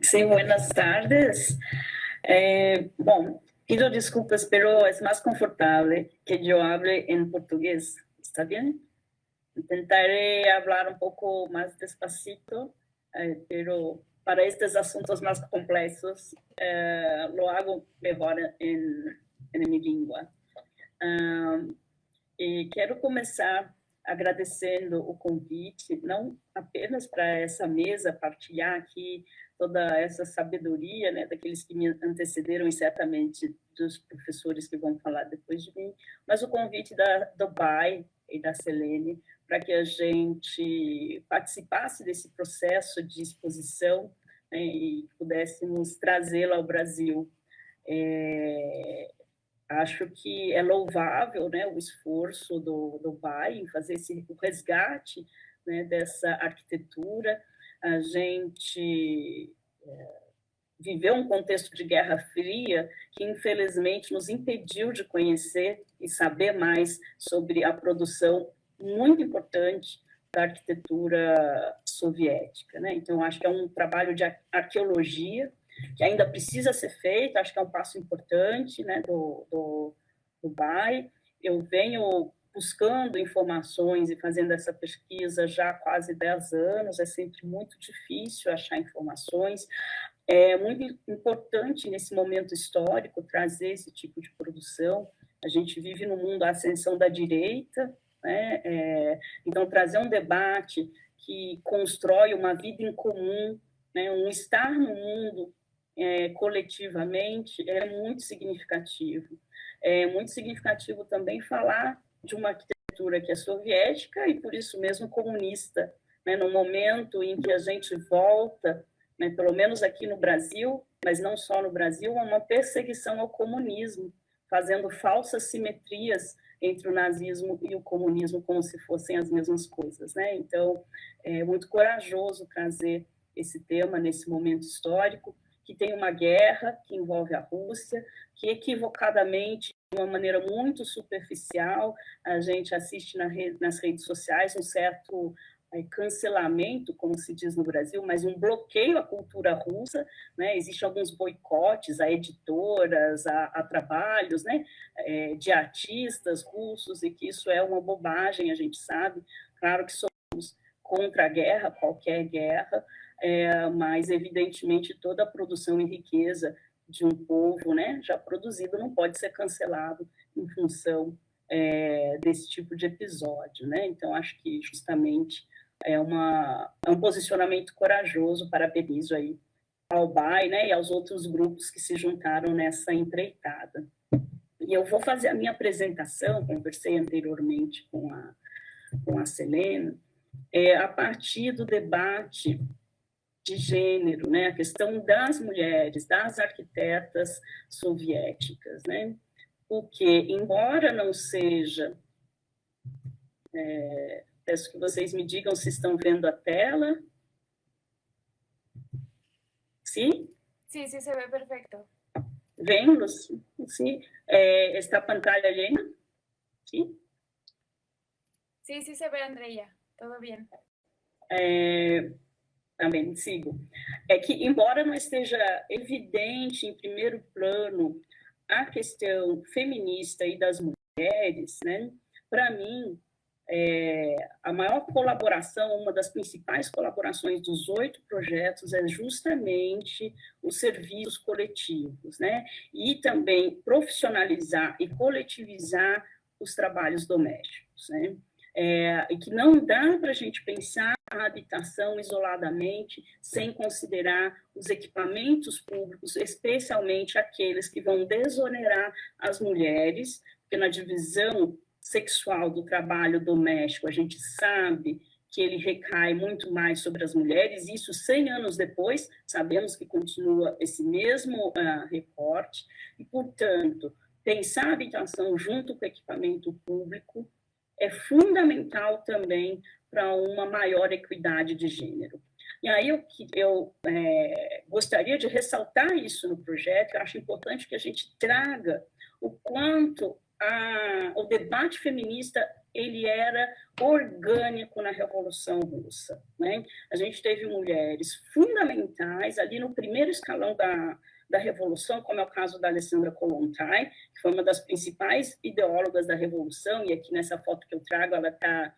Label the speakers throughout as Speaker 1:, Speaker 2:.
Speaker 1: Sí, buenas tardes. Pido disculpas, pero es más confortable que yo hable en portugués. ¿Está bien? Intentaré hablar un poco más despacito, pero para estos asuntos más complejos lo hago mejor en mi lengua. E quero começar agradecendo o convite, não apenas para essa mesa partilhar aqui toda essa sabedoria, né, daqueles que me antecederam e certamente dos professores que vão falar depois de mim, mas o convite do BAI e da Selene para que a gente participasse desse processo de exposição, né, e pudéssemos trazê-la ao Brasil. Acho que é louvável, né, o esforço do BAI em fazer o resgate, né, dessa arquitetura. A gente viveu um contexto de Guerra Fria que, infelizmente, nos impediu de conhecer e saber mais sobre a produção muito importante da arquitetura soviética, né? Então, acho que é um trabalho de arqueologia que ainda precisa ser feito, acho que é um passo importante, né, do BAI. Eu venho buscando informações e fazendo essa pesquisa já há quase 10 anos, é sempre muito difícil achar informações. É muito importante, nesse momento histórico, trazer esse tipo de produção. A gente vive no mundo a ascensão da direita, né? Então, trazer um debate que constrói uma vida em comum, né, um estar no mundo coletivamente, é muito significativo. É muito significativo também falar de uma arquitetura que é soviética e, por isso mesmo, comunista, né, no momento em que a gente volta, né, pelo menos aqui no Brasil, mas não só no Brasil, a uma perseguição ao comunismo, fazendo falsas simetrias entre o nazismo e o comunismo como se fossem as mesmas coisas, né? Então, é muito corajoso trazer esse tema nesse momento histórico, que tem uma guerra que envolve a Rússia, que equivocadamente, de uma maneira muito superficial, a gente assiste nas redes sociais um certo cancelamento, como se diz no Brasil, mas um bloqueio à cultura russa, né? Existem alguns boicotes a editoras, a trabalhos, né, de artistas russos, e que isso é uma bobagem, a gente sabe. Claro que somos contra a guerra, qualquer guerra, mas, evidentemente, toda a produção e riqueza de um povo, né, já produzido não pode ser cancelado em função desse tipo de episódio, né? Então, acho que, justamente, é um posicionamento corajoso, parabenizo aí ao BAI, né, e aos outros grupos que se juntaram nessa empreitada. E eu vou fazer a minha apresentação, conversei anteriormente com a Selene, a partir do debate de gênero, né, a questão das mulheres, das arquitetas soviéticas, né, porque, embora não seja... peço que vocês me digam se estão vendo a tela. Sim?
Speaker 2: Sim, sim, se vê perfeito.
Speaker 1: Vemos? Sim. Está a pantalla llena? Sim?
Speaker 2: Sim, sim, se vê, Andrea. Tudo bem.
Speaker 1: Também sigo. É que, embora não esteja evidente em primeiro plano a questão feminista e das mulheres, né, para mim, a maior colaboração, uma das principais colaborações dos 8 projetos é justamente os serviços coletivos, né? E também profissionalizar e coletivizar os trabalhos domésticos, né? E que não dá para a gente pensar a habitação isoladamente, sem considerar os equipamentos públicos, especialmente aqueles que vão desonerar as mulheres, porque na divisão sexual do trabalho doméstico, a gente sabe que ele recai muito mais sobre as mulheres, e isso 100 anos depois, sabemos que continua esse mesmo recorte, e, portanto, pensar a habitação junto com o equipamento público é fundamental também para uma maior equidade de gênero. E aí eu gostaria de ressaltar isso no projeto. Eu acho importante que a gente traga o quanto o debate feminista ele era orgânico na Revolução Russa, né? A gente teve mulheres fundamentais ali no primeiro escalão da Revolução, como é o caso da Alessandra Kollontai, que foi uma das principais ideólogas da Revolução, e aqui nessa foto que eu trago, ela está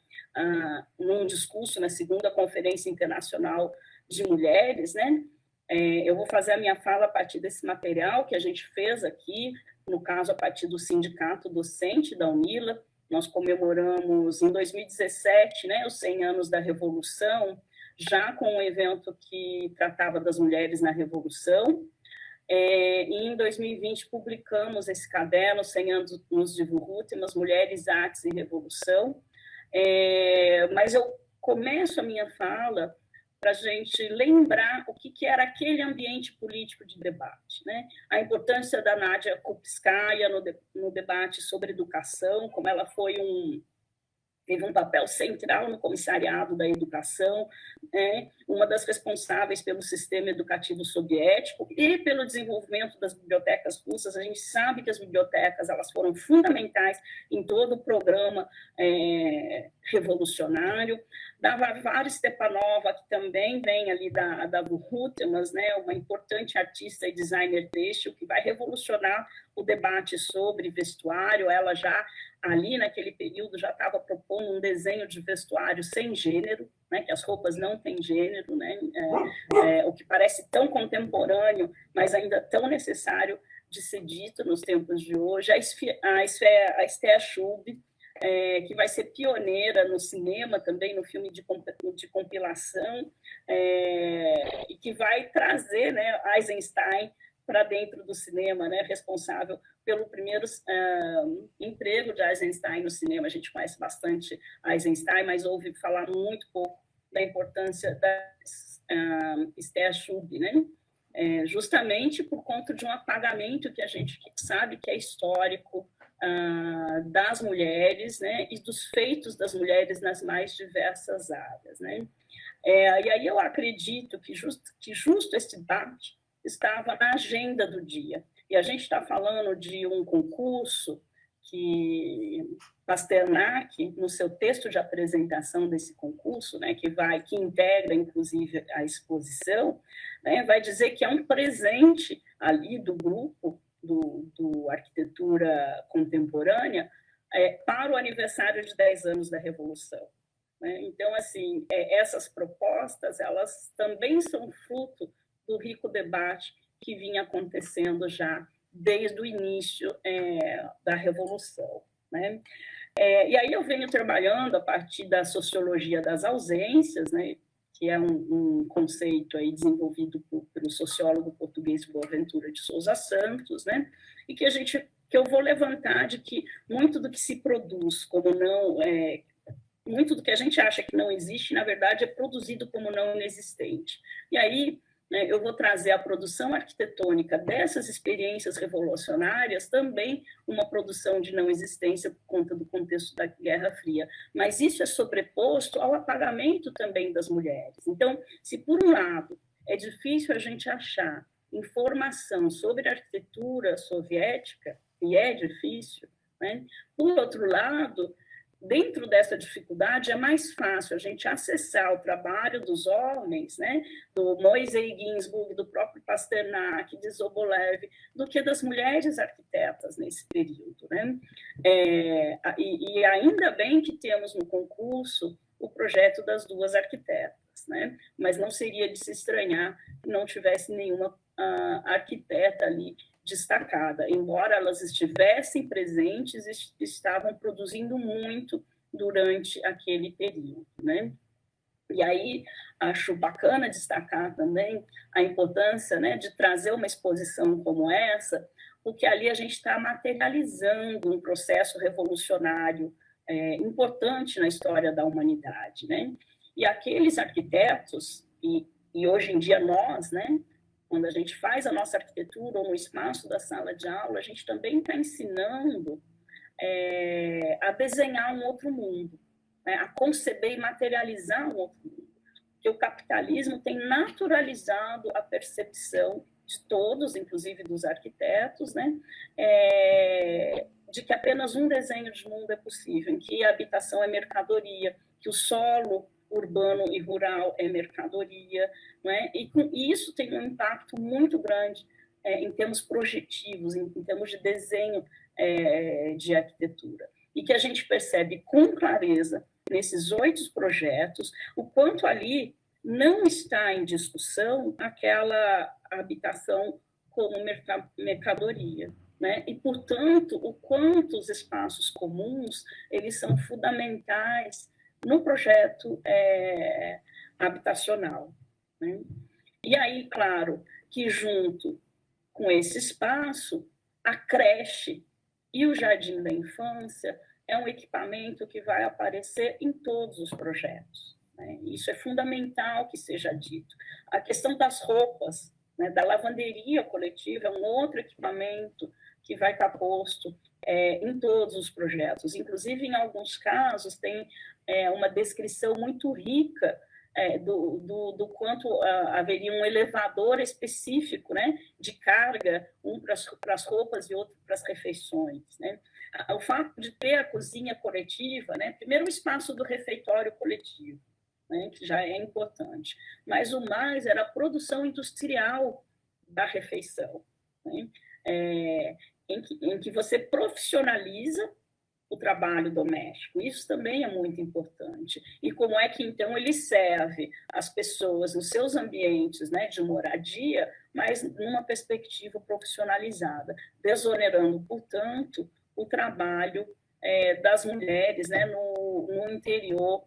Speaker 1: num discurso na segunda Conferência Internacional de Mulheres, né? Eu vou fazer a minha fala a partir desse material que a gente fez aqui, no caso, a partir do Sindicato Docente da UNILA. Nós comemoramos em 2017, né, os 100 anos da Revolução, já com um evento que tratava das mulheres na Revolução. E em 2020 publicamos esse caderno, 100 anos de Vurrútemas, Mulheres, Artes e Revolução. Mas eu começo a minha fala para a gente lembrar o que era aquele ambiente político de debate, né? A importância da Nadia Krupskaya no debate sobre educação, como ela teve um papel central no comissariado da educação, uma das responsáveis pelo sistema educativo soviético e pelo desenvolvimento das bibliotecas russas. A gente sabe que as bibliotecas elas foram fundamentais em todo o programa revolucionário. Da Varvara Stepanova, que também vem ali da Vurrútemas, né, uma importante artista e designer têxtil, que vai revolucionar o debate sobre vestuário. Ela já, ali naquele período, já estava propondo um desenho de vestuário sem gênero, né, que as roupas não têm gênero, né, o que parece tão contemporâneo, mas ainda tão necessário de ser dito nos tempos de hoje. A Esther Schulbe, que vai ser pioneira no cinema também, no filme de compilação, e que vai trazer, né, Eisenstein para dentro do cinema, né, responsável pelo primeiro emprego de Eisenstein no cinema. A gente conhece bastante Eisenstein, mas ouve falar muito pouco da importância da Esther Schulbe, né? Justamente por conta de um apagamento que a gente sabe que é histórico das mulheres, né, e dos feitos das mulheres nas mais diversas áreas, né? E aí eu acredito que justo esse debate estava na agenda do dia. E a gente está falando de um concurso que Pasternak, no seu texto de apresentação desse concurso, né, que integra, inclusive, a exposição, né, vai dizer que é um presente ali do grupo do Arquitetura Contemporânea para o aniversário de 10 anos da Revolução. Né? Então, assim, essas propostas, elas também são fruto do rico debate que vinha acontecendo já desde o início da Revolução. Né? E aí eu venho trabalhando a partir da sociologia das ausências, né, que é um conceito aí desenvolvido pelo sociólogo português Boaventura de Sousa Santos, né, e que eu vou levantar de que muito do que se produz como não muito do que a gente acha que não existe, na verdade, é produzido como não inexistente. E aí eu vou trazer a produção arquitetônica dessas experiências revolucionárias também uma produção de não existência por conta do contexto da Guerra Fria. Mas isso é sobreposto ao apagamento também das mulheres. Então, se por um lado é difícil a gente achar informação sobre a arquitetura soviética, e é difícil, né? Por outro lado, dentro dessa dificuldade, é mais fácil a gente acessar o trabalho dos homens, né, do Moisés Ginsburg, do próprio Pasternak, de Sobolev, do que das mulheres arquitetas nesse período. Né? E ainda bem que temos no concurso o projeto das duas arquitetas, né? Mas não seria de se estranhar que não tivesse nenhuma arquiteta ali destacada, embora elas estivessem presentes, estavam produzindo muito durante aquele período, né? E aí acho bacana destacar também a importância, né, de trazer uma exposição como essa, porque ali a gente está materializando um processo revolucionário importante na história da humanidade, né? E aqueles arquitetos, e hoje em dia nós, né, quando a gente faz a nossa arquitetura ou no espaço da sala de aula, a gente também está ensinando a desenhar um outro mundo, né? A conceber e materializar um outro mundo. Porque o capitalismo tem naturalizado a percepção de todos, inclusive dos arquitetos, né? De que apenas um desenho de mundo é possível, em que a habitação é mercadoria, que o solo urbano e rural é mercadoria, não é? E isso tem um impacto muito grande em termos projetivos, em termos de desenho de arquitetura. E que a gente percebe com clareza nesses 8 projetos o quanto ali não está em discussão aquela habitação como mercadoria, né? E, portanto, o quanto os espaços comuns eles são fundamentais no projeto habitacional, né? E aí, claro, que junto com esse espaço, a creche e o jardim da infância é um equipamento que vai aparecer em todos os projetos, né? Isso é fundamental que seja dito. A questão das roupas, né, da lavanderia coletiva, é um outro equipamento que vai estar posto em todos os projetos. Inclusive, em alguns casos, tem uma descrição muito rica do quanto haveria um elevador específico, né, de carga, um para as roupas e outro para as refeições, né? O fato de ter a cozinha coletiva, né, primeiro o espaço do refeitório coletivo, né, que já é importante, mas o mais era a produção industrial da refeição, né? Em que você profissionaliza o trabalho doméstico. Isso também é muito importante. E como é que, então, ele serve as pessoas nos seus ambientes, né, de moradia, mas numa perspectiva profissionalizada, desonerando, portanto, o trabalho das mulheres, né, no interior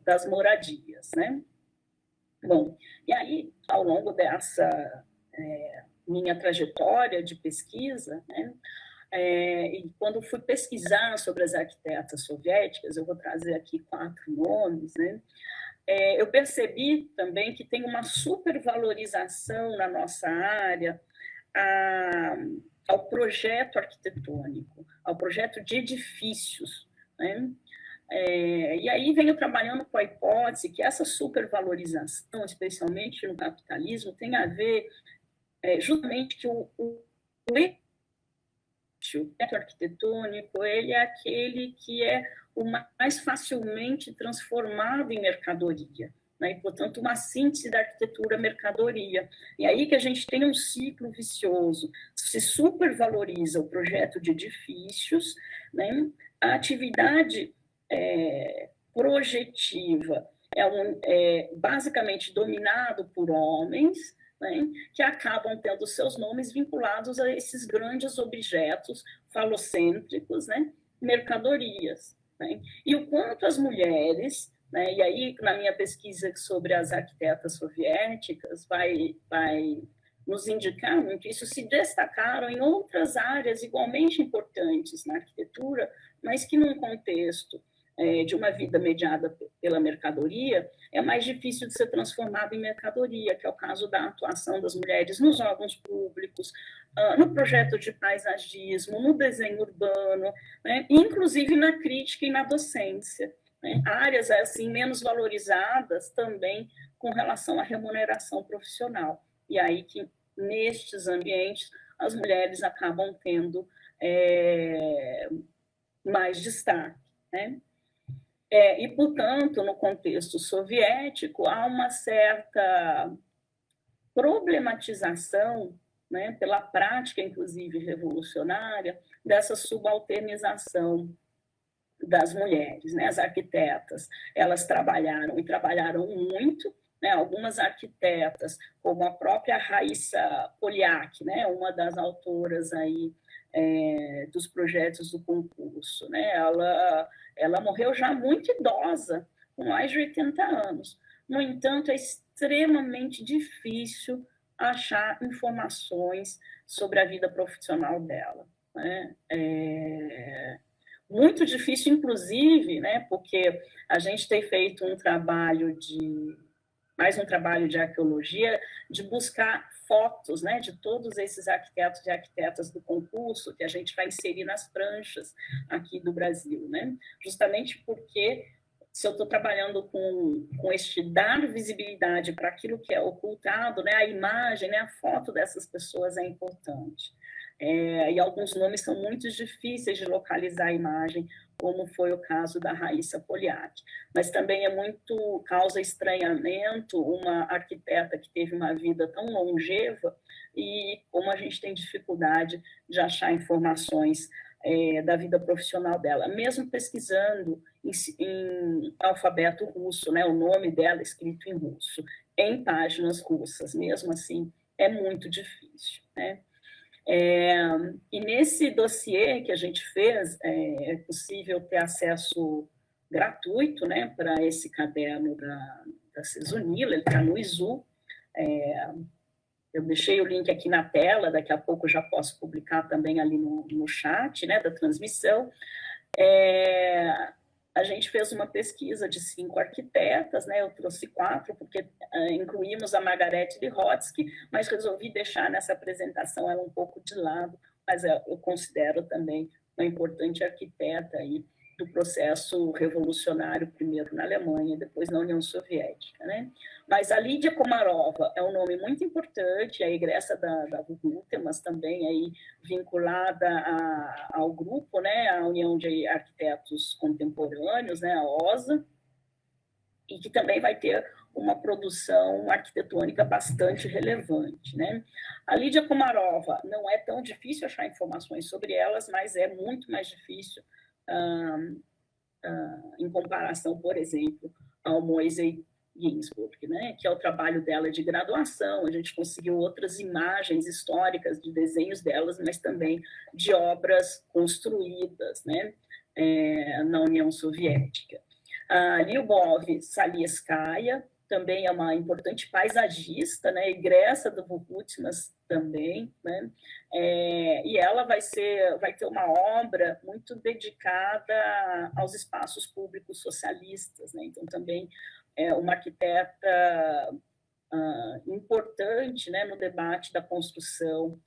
Speaker 1: das moradias, né? Bom, e aí, ao longo dessa minha trajetória de pesquisa, né, e quando fui pesquisar sobre as arquitetas soviéticas, eu vou trazer aqui 4 nomes, né, eu percebi também que tem uma supervalorização na nossa área ao projeto arquitetônico, ao projeto de edifícios, né? E aí venho trabalhando com a hipótese que essa supervalorização, especialmente no capitalismo, tem a ver justamente que o arquitetônico ele é aquele que é o mais facilmente transformado em mercadoria, né? E, portanto, uma síntese da arquitetura mercadoria. E aí que a gente tem um ciclo vicioso. Se supervaloriza o projeto de edifícios, né? A atividade projetiva é basicamente dominado por homens, né, que acabam tendo seus nomes vinculados a esses grandes objetos falocêntricos, né, mercadorias, né? E o quanto as mulheres, né, e aí na minha pesquisa sobre as arquitetas soviéticas vai nos indicar muito isso, se destacaram em outras áreas igualmente importantes na arquitetura, mas que num contexto de uma vida mediada pela mercadoria, é mais difícil de ser transformado em mercadoria, que é o caso da atuação das mulheres nos órgãos públicos, no projeto de paisagismo, no desenho urbano, né, inclusive na crítica e na docência, né, áreas assim menos valorizadas também com relação à remuneração profissional. E aí que nestes ambientes as mulheres acabam tendo mais destaque, né? E, portanto, no contexto soviético, há uma certa problematização, né, pela prática, inclusive revolucionária, dessa subalternização das mulheres, né? As arquitetas, elas trabalharam e trabalharam muito, né? Algumas arquitetas, como a própria Raissa Poliak, né? Uma das autoras aí dos projetos do concurso, né? Ela morreu já muito idosa, com mais de 80 anos. No entanto, é extremamente difícil achar informações sobre a vida profissional dela, né? Muito difícil, inclusive, né? Porque a gente tem feito mais um trabalho de arqueologia, de buscar fotos, né, de todos esses arquitetos e arquitetas do concurso que a gente vai inserir nas pranchas aqui do Brasil, né? Justamente porque se eu estou trabalhando com este dar visibilidade para aquilo que é ocultado, né, a imagem, né, a foto dessas pessoas é importante. E alguns nomes são muito difíceis de localizar a imagem, como foi o caso da Raíssa Poliak. Mas também é muito, causa estranhamento uma arquiteta que teve uma vida tão longeva e como a gente tem dificuldade de achar informações da vida profissional dela, mesmo pesquisando em alfabeto russo, né, o nome dela escrito em russo, em páginas russas, mesmo assim, é muito difícil, né? E nesse dossiê que a gente fez, é possível ter acesso gratuito, né, para esse caderno da Cesonila, ele está no ISU. Eu deixei o link aqui na tela, daqui a pouco eu já posso publicar também ali no chat, né, da transmissão. A gente fez uma pesquisa de 5 arquitetas, né? Eu trouxe 4, porque incluímos a Margarete Lihotzky, mas resolvi deixar nessa apresentação ela um pouco de lado, mas eu considero também uma importante arquiteta aí do processo revolucionário, primeiro na Alemanha, depois na União Soviética, né? Mas a Lídia Komarova é um nome muito importante, a egressa da Gutemas também aí vinculada ao grupo, né, a União de Arquitetos Contemporâneos, né, a OSA, e que também vai ter uma produção arquitetônica bastante relevante, né? A Lídia Komarova, não é tão difícil achar informações sobre elas, mas é muito mais difícil em comparação, por exemplo, ao Moisés Ginsburg, né, que é o trabalho dela de graduação. A gente conseguiu outras imagens históricas de desenhos delas, mas também de obras construídas, né, na União Soviética. A Lyubov Salieskaya também é uma importante paisagista, né, egressa do Vukutnas também, né, e ela vai ter uma obra muito dedicada aos espaços públicos socialistas, né, então também é uma arquiteta importante, né, no debate da construção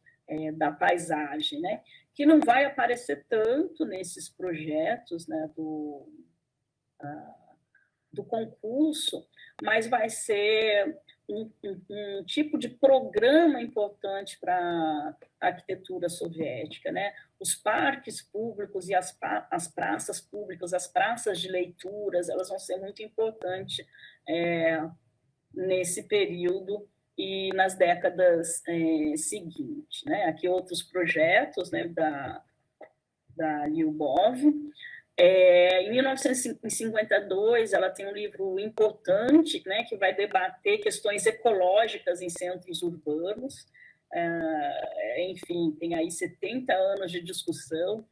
Speaker 1: da paisagem, né, que não vai aparecer tanto nesses projetos, né, do concurso, mas vai ser um tipo de programa importante para a arquitetura soviética, né? Os parques públicos e as praças públicas, as praças de leituras, elas vão ser muito importantes nesse período e nas décadas seguintes, né? Aqui outros projetos, né, da Lyubov. Em 1952, ela tem um livro importante, né, que vai debater questões ecológicas em centros urbanos. Enfim, tem aí 70 anos de discussão.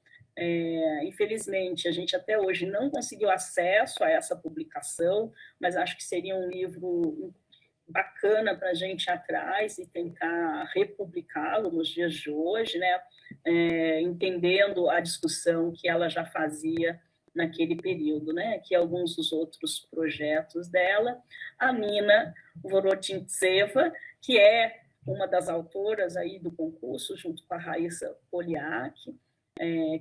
Speaker 1: Infelizmente, a gente até hoje não conseguiu acesso a essa publicação, mas acho que seria um livro bacana para a gente ir atrás e tentar republicá-lo nos dias de hoje, né? Entendendo a discussão que ela já fazia naquele período, né? Que alguns dos outros projetos dela, a Nina Vorotintseva, que é uma das autoras aí do concurso, junto com a Raíssa Poliak,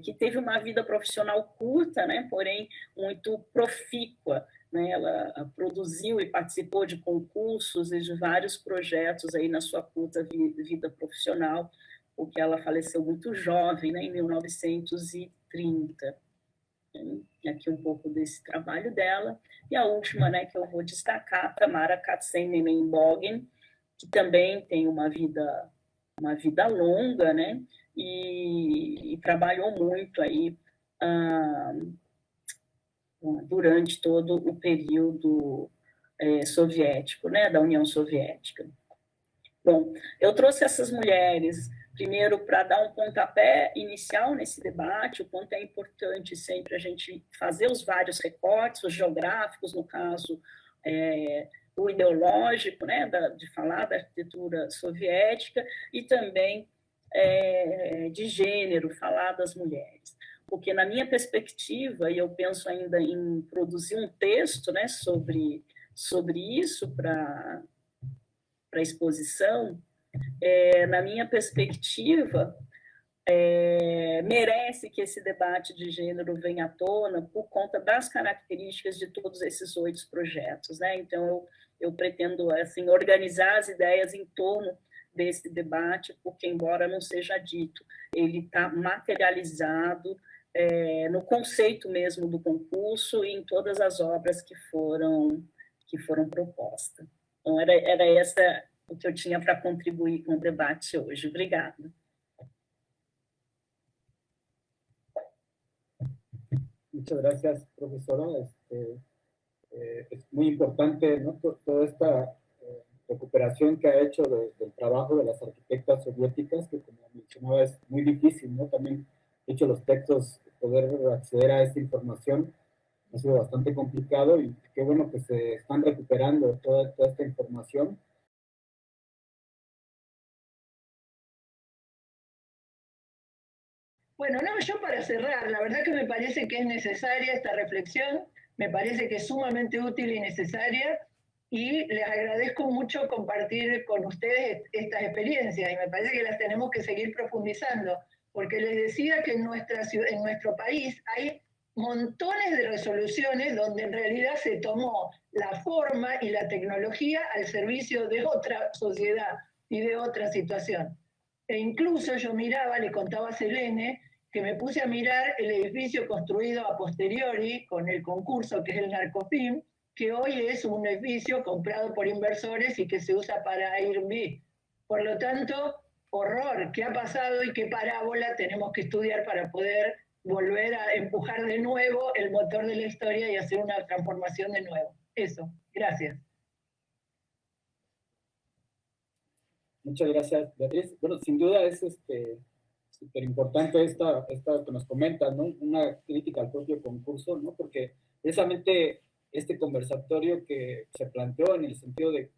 Speaker 1: que teve uma vida profissional curta, né? Porém muito profícua, né? Ela produziu e participou de concursos e de vários projetos aí na sua curta vida profissional, porque ela faleceu muito jovem, né, em 1930. Aqui um pouco desse trabalho dela. E a última, né, que eu vou destacar, Tamara Katseninen-Bogin, que também tem uma vida longa, né, e trabalhou muito aí durante todo o período soviético, né, da União Soviética. Bom, eu trouxe essas mulheres primeiro para dar um pontapé inicial nesse debate, o quanto é importante sempre a gente fazer os vários recortes, os geográficos, no caso, o ideológico, né, de falar da arquitetura soviética, e também de gênero, falar das mulheres. Porque, na minha perspectiva, e eu penso ainda em produzir um texto, né, sobre isso para a exposição, na minha perspectiva, merece que esse debate de gênero venha à tona por conta das características de todos esses 8 projetos, né? Então, eu pretendo assim, organizar as ideias em torno desse debate, porque, embora não seja dito, ele está materializado no conceito mesmo do concurso e em todas as obras que foram propostas. Então, era essa o que eu tinha para contribuir com o debate hoje. Obrigada.
Speaker 3: Muchas gracias, profesora. Es muy importante, ¿no? Toda esta recuperación que ha hecho del trabajo de las arquitectas soviéticas, que como mencionaba es muy difícil, ¿no? También, de hecho, los textos, poder acceder a esta información ha sido bastante complicado y qué bueno que se están recuperando toda esta información.
Speaker 4: Bueno, no, yo para cerrar, la verdad que me parece que es necesaria esta reflexión, me parece que es sumamente útil y necesaria, y les agradezco mucho compartir con ustedes estas experiencias, y me parece que las tenemos que seguir profundizando, porque les decía que en nuestro país hay montones de resoluciones donde en realidad se tomó la forma y la tecnología al servicio de otra sociedad y de otra situación. E incluso yo miraba, le contaba a Selene, que me puse a mirar el edificio construido a posteriori con el concurso, que es el Narcofim, que hoy es un edificio comprado por inversores y que se usa para Airbnb. Por lo tanto, horror, ¿qué ha pasado y qué parábola tenemos que estudiar para poder volver a empujar de nuevo el motor de la historia y hacer una transformación de nuevo? Eso, gracias.
Speaker 3: Muchas gracias, Beatriz. Bueno, sin duda es súper importante esta que nos comentas, ¿no? Una crítica al propio concurso, ¿no? Porque precisamente este conversatorio que se planteó en el sentido de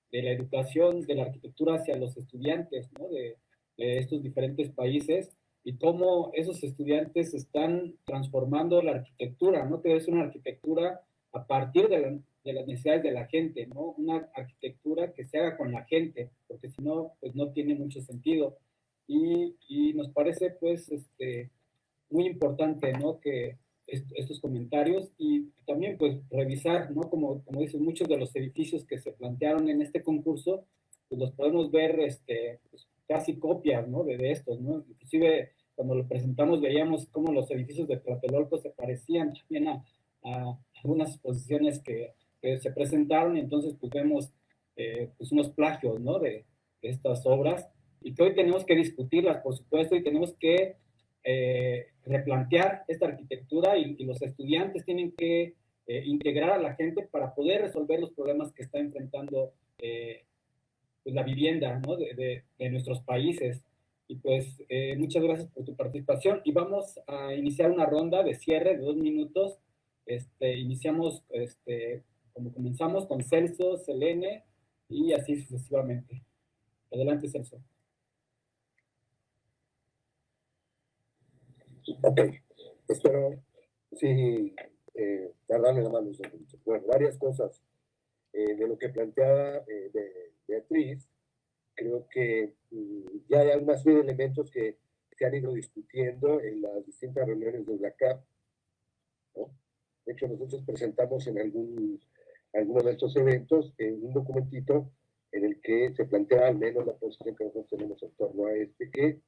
Speaker 3: la educación, de la arquitectura hacia los estudiantes, ¿no? De estos diferentes países y cómo esos estudiantes están transformando la arquitectura, ¿no? Que es una arquitectura a partir de las necesidades de la gente, ¿no? Una arquitectura que se haga con la gente, porque si no, pues no tiene mucho sentido. Y nos parece, pues, muy importante, ¿no? Que estos comentarios y también, pues, revisar, ¿no? Como dices, muchos de los edificios que se plantearon en este concurso, pues los podemos ver, pues, casi copias, ¿no? De estos, ¿no? Inclusive, cuando lo presentamos, veíamos cómo los edificios de Tlatelolco se parecían también a algunas exposiciones que se presentaron, y entonces pues vemos pues unos plagios, ¿no? De estas obras, y que hoy tenemos que discutirlas, por supuesto, y tenemos que replantear esta arquitectura, y los estudiantes tienen que integrar a la gente para poder resolver los problemas que está enfrentando pues la vivienda, ¿no? de nuestros países. Y pues muchas gracias por tu participación, y vamos a iniciar una ronda de cierre de 2 minutos. Iniciamos como comenzamos, con Celso, Selene y así sucesivamente. Adelante, Celso.
Speaker 5: Ok, espero sí darle la mano. Bueno, varias cosas de lo que planteaba Beatriz. Creo que ya hay una serie de elementos que se han ido discutiendo en las distintas reuniones de UNACAP, ¿no? De hecho, nosotros presentamos en algunos de estos eventos un documentito en el que se plantea al menos la posición que nosotros tenemos en torno a que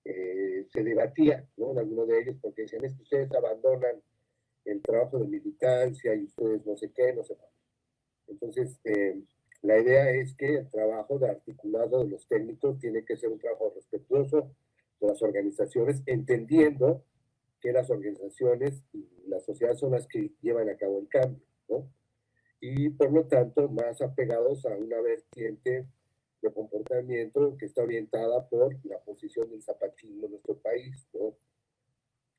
Speaker 5: se debatía, ¿no? En alguno de ellos, porque decían, es que ustedes abandonan el trabajo de militancia y ustedes no sé qué, no sé más. Entonces, la idea es que el trabajo de articulado de los técnicos tiene que ser un trabajo respetuoso de las organizaciones, entendiendo que las organizaciones y la sociedad son las que llevan a cabo el cambio, ¿no? Y por lo tanto, más apegados a una vertiente de comportamiento que está orientada por la posición del zapatismo en nuestro país, ¿no?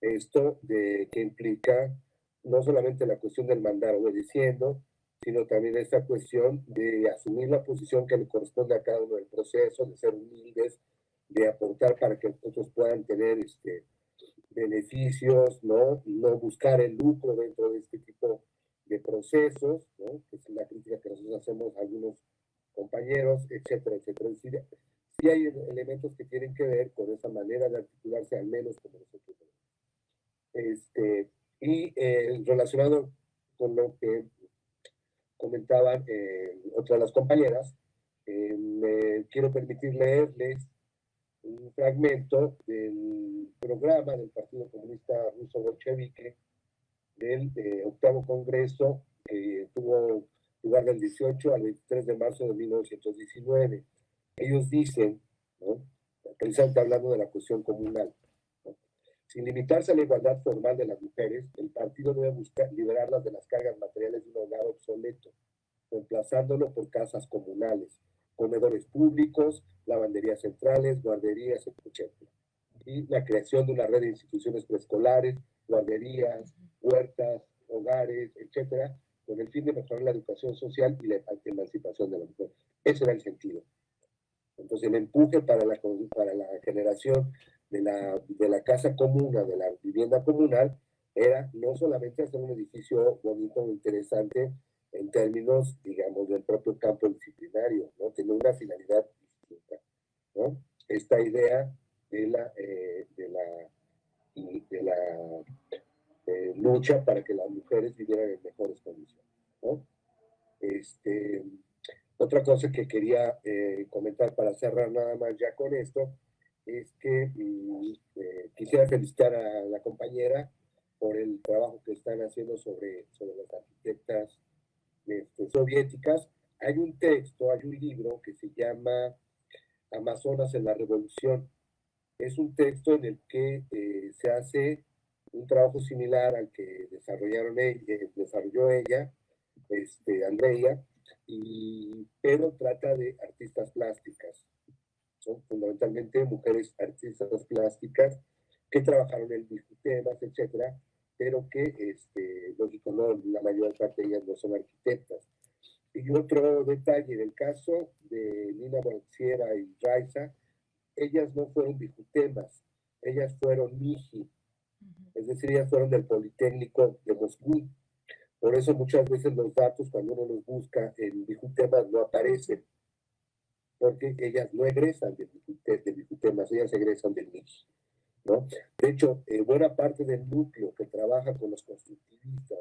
Speaker 5: Esto que implica no solamente la cuestión del mandar obedeciendo, sino también esta cuestión de asumir la posición que le corresponde a cada uno del proceso, de ser humildes, de aportar para que otros puedan tener beneficios, ¿no? Y no buscar el lucro dentro de este tipo de procesos, ¿no? Que es la crítica que nosotros hacemos a algunos compañeros, etcétera, etcétera. Es decir, sí hay elementos que tienen que ver con esa manera de articularse, al menos como nosotros tenemos. Y relacionado con lo que comentaban otras de las compañeras, me quiero permitir leerles un fragmento del programa del Partido Comunista Ruso Bolchevique del octavo Congreso que tuvo lugar del 18 al 23 de marzo de 1919. Ellos dicen, ¿no?, precisamente hablando de la cuestión comunal, ¿no?, sin limitarse a la igualdad formal de las mujeres, el partido debe buscar liberarlas de las cargas materiales de un hogar obsoleto, reemplazándolo por casas comunales, comedores públicos, lavanderías centrales, guarderías, etc. Y la creación de una red de instituciones preescolares, guarderías, huertas, hogares, etcétera, con el fin de mejorar la educación social y la emancipación de la mujer. Ese era el sentido. Entonces, el empuje para la generación de la casa comuna, de la vivienda comunal, era no solamente hacer un edificio bonito o interesante en términos, digamos, del propio campo disciplinario, ¿no? Tenía una finalidad distinta, ¿no? Esta idea de la lucha para que las mujeres vivieran en mejores condiciones, ¿no? Otra cosa que quería comentar para cerrar nada más ya con esto es que quisiera felicitar a la compañera por el trabajo que están haciendo sobre las arquitectas soviéticas. Hay un texto, hay un libro que se llama Amazonas en la Revolución. Es un texto en el que se hace un trabajo similar al que desarrolló ella, Andrea, pero trata de artistas plásticas. Son fundamentalmente mujeres artistas plásticas que trabajaron en temas, etcétera, pero que, lógico, no, la mayor parte de ellas no son arquitectas. Y otro detalle, en el caso de Nina Bonaciera y Raiza, ellas no fueron bijutemas, ellas fueron miji, es decir, ellas fueron del Politécnico de Moscú. Por eso muchas veces los datos, cuando uno los busca en bijutemas, no aparecen, porque ellas no egresan de bijutemas, ellas egresan del miji, ¿no? De hecho, buena parte del núcleo que trabaja con los constructivistas,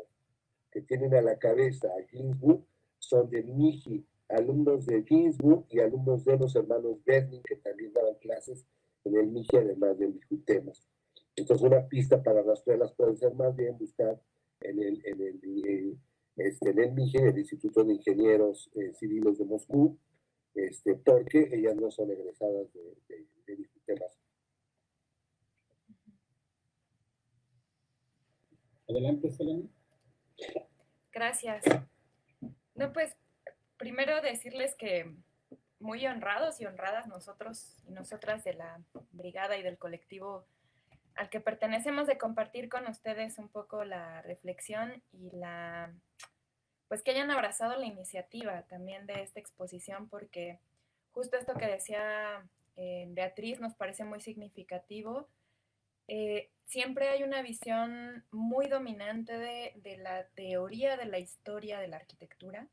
Speaker 5: que tienen a la cabeza a Ginsburg, son del miji, alumnos de Ginsburg y alumnos de los hermanos Berlin, que también daban clases en el miji, además de bijutemas. Entonces, una pista para rastrearlas puede ser más bien buscar en el MIGE, el Instituto de Ingenieros Civiles de Moscú, porque ellas no son egresadas de temas.
Speaker 3: Adelante, Selena.
Speaker 2: Gracias. No, pues, primero decirles que muy honrados y honradas nosotros y nosotras de la brigada y del colectivo al que pertenecemos, de compartir con ustedes un poco la reflexión y pues que hayan abrazado la iniciativa también de esta exposición, porque justo esto que decía Beatriz nos parece muy significativo. Siempre hay una visión muy dominante de la teoría de la historia de la arquitectura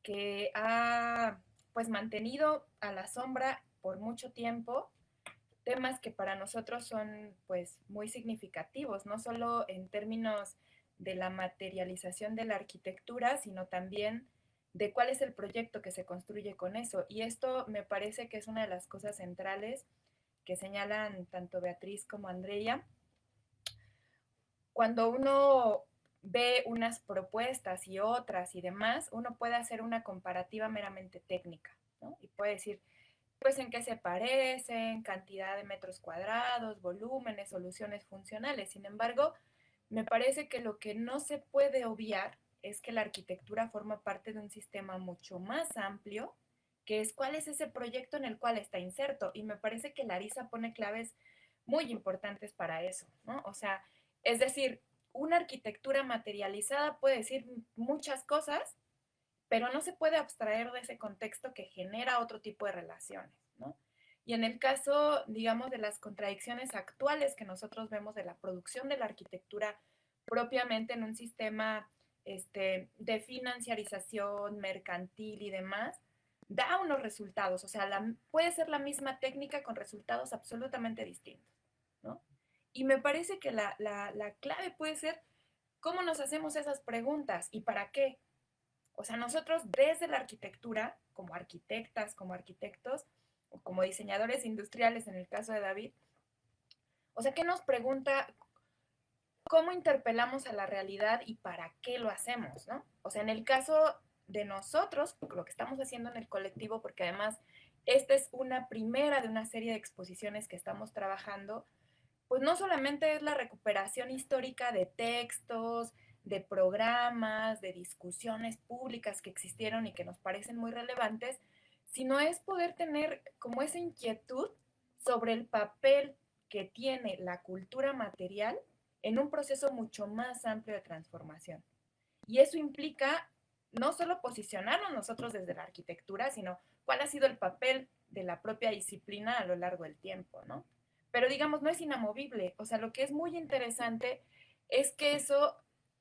Speaker 2: que ha pues mantenido a la sombra por mucho tiempo temas que para nosotros son pues muy significativos, no solo en términos de la materialización de la arquitectura, sino también de cuál es el proyecto que se construye con eso. Y esto me parece que es una de las cosas centrales que señalan tanto Beatriz como Andrea. Cuando uno ve unas propuestas y otras y demás, uno puede hacer una comparativa meramente técnica, ¿no? Y puede decir, pues en qué se parecen, cantidad de metros cuadrados, volúmenes, soluciones funcionales. Sin embargo, me parece que lo que no se puede obviar es que la arquitectura forma parte de un sistema mucho más amplio, que es cuál es ese proyecto en el cual está inserto. Y me parece que Larisa pone claves muy importantes para eso, ¿no? O sea, es decir, una arquitectura materializada puede decir muchas cosas, pero no se puede abstraer de ese contexto que genera otro tipo de relaciones, ¿no? Y en el caso, digamos, de las contradicciones actuales que nosotros vemos de la producción de la arquitectura propiamente en un sistema de financiarización mercantil y demás, da unos resultados, o sea, puede ser la misma técnica con resultados absolutamente distintos, ¿no? Y me parece que la clave puede ser cómo nos hacemos esas preguntas y para qué. O sea, nosotros desde la arquitectura, como arquitectas, como arquitectos, o como diseñadores industriales en el caso de David, o sea, ¿qué nos pregunta? ¿Cómo interpelamos a la realidad y para qué lo hacemos, no? O sea, en el caso de nosotros, lo que estamos haciendo en el colectivo, porque además esta es una primera de una serie de exposiciones que estamos trabajando, pues no solamente es la recuperación histórica de textos, de programas, de discusiones públicas que existieron y que nos parecen muy relevantes, sino es poder tener como esa inquietud sobre el papel que tiene la cultura material en un proceso mucho más amplio de transformación. Y eso implica no solo posicionarnos nosotros desde la arquitectura, sino cuál ha sido el papel de la propia disciplina a lo largo del tiempo, ¿no? Pero digamos, no es inamovible. O sea, lo que es muy interesante es que eso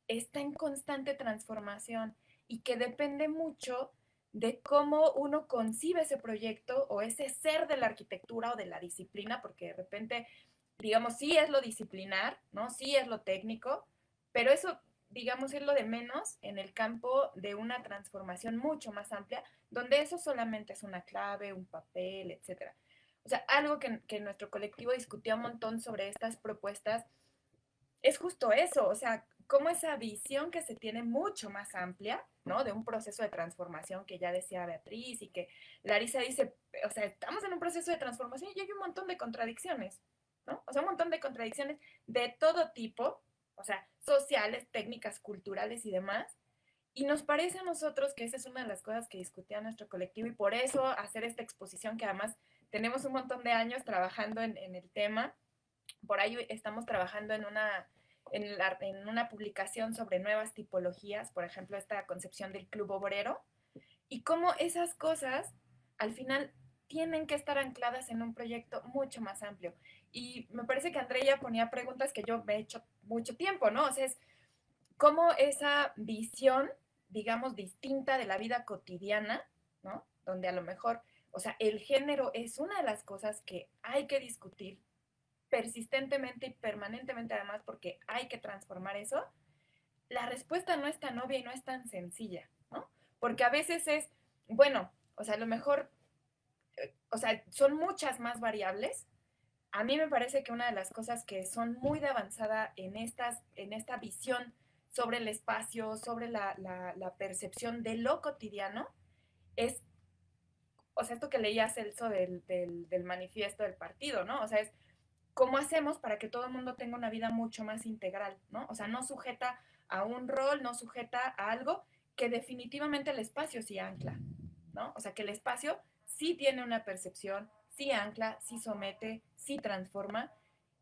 Speaker 2: está en constante transformación y que depende mucho de cómo uno concibe ese proyecto o ese ser de la arquitectura o de la disciplina, porque de repente, digamos, sí es lo disciplinar, ¿no? Sí es lo técnico, pero eso, digamos, es lo de menos en el campo de una transformación mucho más amplia, donde eso solamente es una clave, un papel, etcétera. O sea, algo que nuestro colectivo discutió un montón sobre estas propuestas es justo eso, o sea, cómo esa visión que se tiene mucho más amplia, ¿no? De un proceso de transformación que ya decía Beatriz y que Larisa dice, o sea, estamos en un proceso de transformación y hay un montón de contradicciones, ¿no? O sea, un montón de contradicciones de todo tipo, o sea, sociales, técnicas, culturales y demás. Y nos parece a nosotros que esa es una de las cosas que discutía nuestro colectivo y por eso hacer esta exposición que además tenemos un montón de años trabajando en el tema. Por ahí estamos trabajando en una publicación sobre nuevas tipologías, por ejemplo, esta concepción del club obrero, y cómo esas cosas al final tienen que estar ancladas en un proyecto mucho más amplio. Y me parece que Andrea ponía preguntas que yo me he hecho mucho tiempo, ¿no? O sea, es cómo esa visión, digamos, distinta de la vida cotidiana, ¿no? Donde a lo mejor, o sea, el género es una de las cosas que hay que discutir persistentemente y permanentemente además porque hay que transformar eso, la respuesta no es tan obvia y no es tan sencilla, ¿no? Porque a veces es, bueno, o sea, a lo mejor, o sea, son muchas más variables. A mí me parece que una de las cosas que son muy de avanzada en esta visión sobre el espacio, sobre la percepción de lo cotidiano, es, o sea, esto que leía Celso del manifiesto del partido, ¿no? O sea, es cómo hacemos para que todo el mundo tenga una vida mucho más integral, ¿no? O sea, no sujeta a un rol, no sujeta a algo que definitivamente el espacio sí ancla, ¿no? O sea, que el espacio sí tiene una percepción, sí ancla, sí somete, sí transforma.